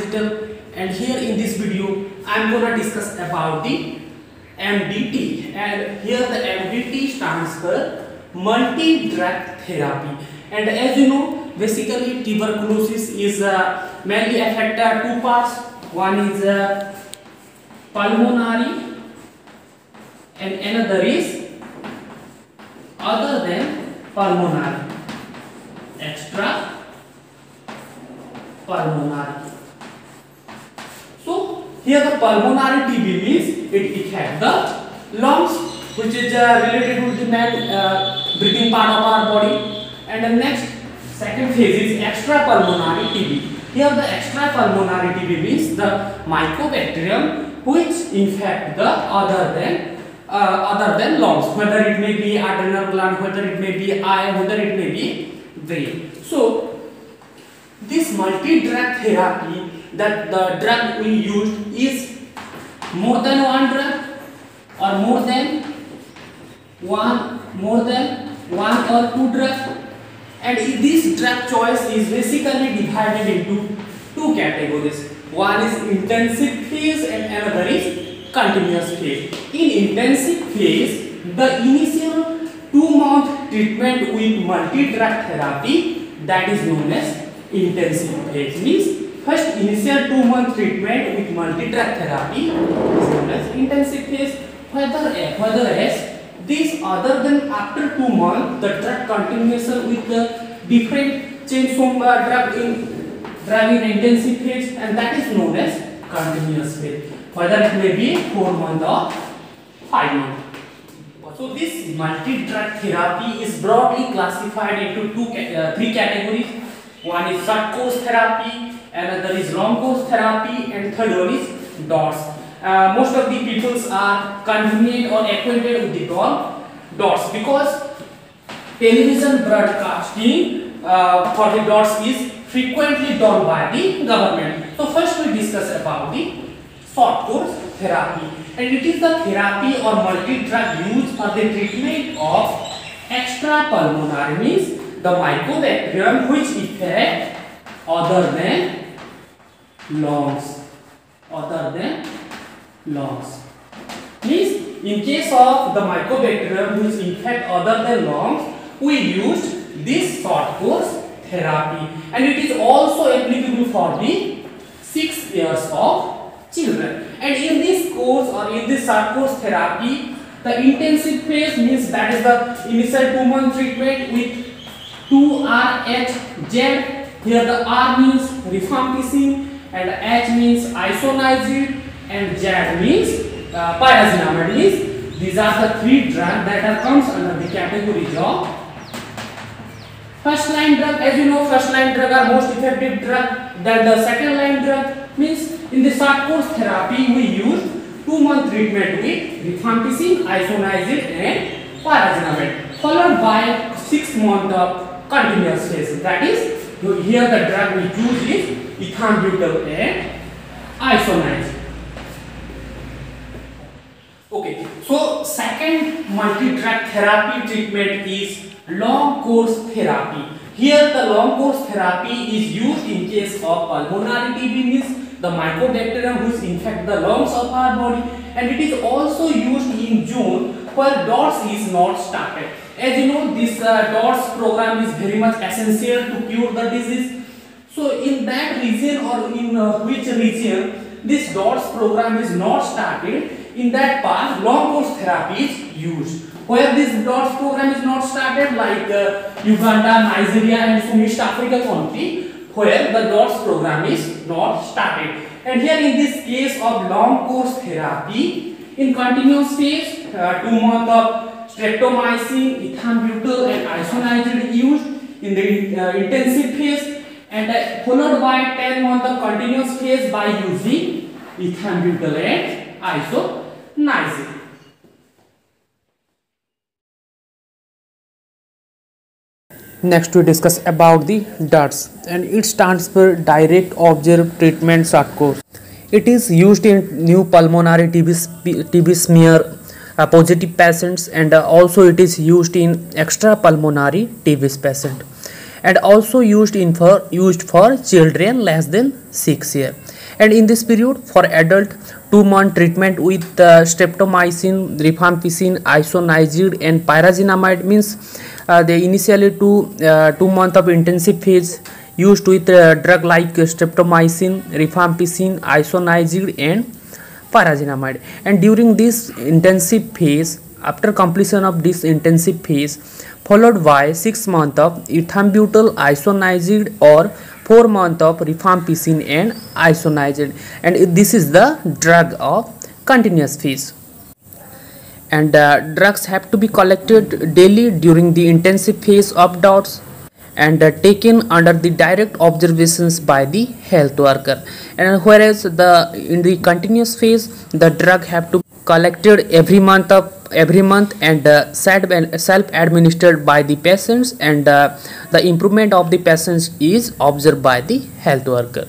Digital, and here in this video I am gonna discuss about the MDT, and here the MDT stands for multi-drug therapy. And as you know, basically tuberculosis is mainly affect two parts. One is pulmonary and another is other than pulmonary, extra pulmonary. So here the pulmonary TB means it affects the lungs, which is related to the main breathing part of our body. And the next second phase is extra pulmonary TB. Here the extra pulmonary TB means the mycobacterium which infect the other than lungs, whether it may be adrenal gland, whether it may be eye, whether it may be brain. So this multi-drug therapy, that the drug we used is more than one drug or more than one or two drugs, and this drug choice is basically divided into two categories. One is intensive phase and another is continuous phase. In intensive phase, the initial 2-month treatment with multi-drug therapy, that is known as intensive phase. Means first initial 2-month treatment with multi-drug therapy is known as intensive phase. Whereas this other than after 2 months, the drug continuation with the different change from drug in intensive phase, and that is known as continuous phase. Whether it may be 4 months or 5 months. So this multi-drug therapy is broadly classified into three categories. One is short course therapy, another is long course therapy, and third one is DOTS. Most of the people are convenient or acquainted with the DOTS because television broadcasting for the DOTS is frequently done by the government. So first we discuss about the short course therapy, and it is the therapy or multi-drug used for the treatment of extra pulmonary, means the mycobacterium which affect other than lungs. Means in case of the mycobacterium which infect other than lungs, we used this short course therapy, and it is also applicable for the 6 years of children. And in this course or in this short course therapy, the intensive phase means that is the initial 2-month treatment with 2-RHZ. Here the R means rifampicin, and H means isoniazid, and Z means pyrazinamide. Means these are the three drugs that are comes under the categories of first line drug. As you know, first line drug are most effective drug than the second line drug. Means in the short course therapy we use 2-month treatment with rifampicin, isoniazid, and pyrazinamide, followed by 6 months of continuous phase. That is, here the drug we choose is ethambutol and isoniazid. Okay, so second multi-drug therapy treatment is long course therapy. Here the long course therapy is used in case of pulmonary TB, means the mycobacterium which infect the lungs of our body, and it is also used in zone where DOTS is not started. As you know, this DOTS program is very much essential to cure the disease. So in that region or in which region this DOTS program is not started, in that part long course therapy is used. Where this DOTS program is not started, like Uganda, Nigeria, and some East Africa country, where the DOTS program is not started. And here in this case of long course therapy, in continuous phase, 2 months of streptomycin, ethambutol, and isoniazid used in the intensive phase, and followed by 10 months of continuous phase by using ethambutol and isoniazid. Next we discuss about the DOTS, and it stands for Direct Observed Treatment Short Course. It is used in new pulmonary TB smear positive patients, and also it is used in extra pulmonary TB patient, and also used for children less than 6 years. And in this period, for adult, 2-month treatment with streptomycin, rifampicin, isoniazid and pyrazinamide means they initially 2 month of intensive phase used with drug like streptomycin, rifampicin, isoniazid and pyrazinamide. And during this intensive phase, after completion of this intensive phase, followed by 6 months of ethambutol isoniazid or 4 months of rifampicin and isoniazid, and this is the drug of continuous phase. And drugs have to be collected daily during the intensive phase of DOTS and taken under the direct observations by the health worker. And whereas in the continuous phase, the drug have to be collected every month and self administered by the patients, and the improvement of the patients is observed by the health worker.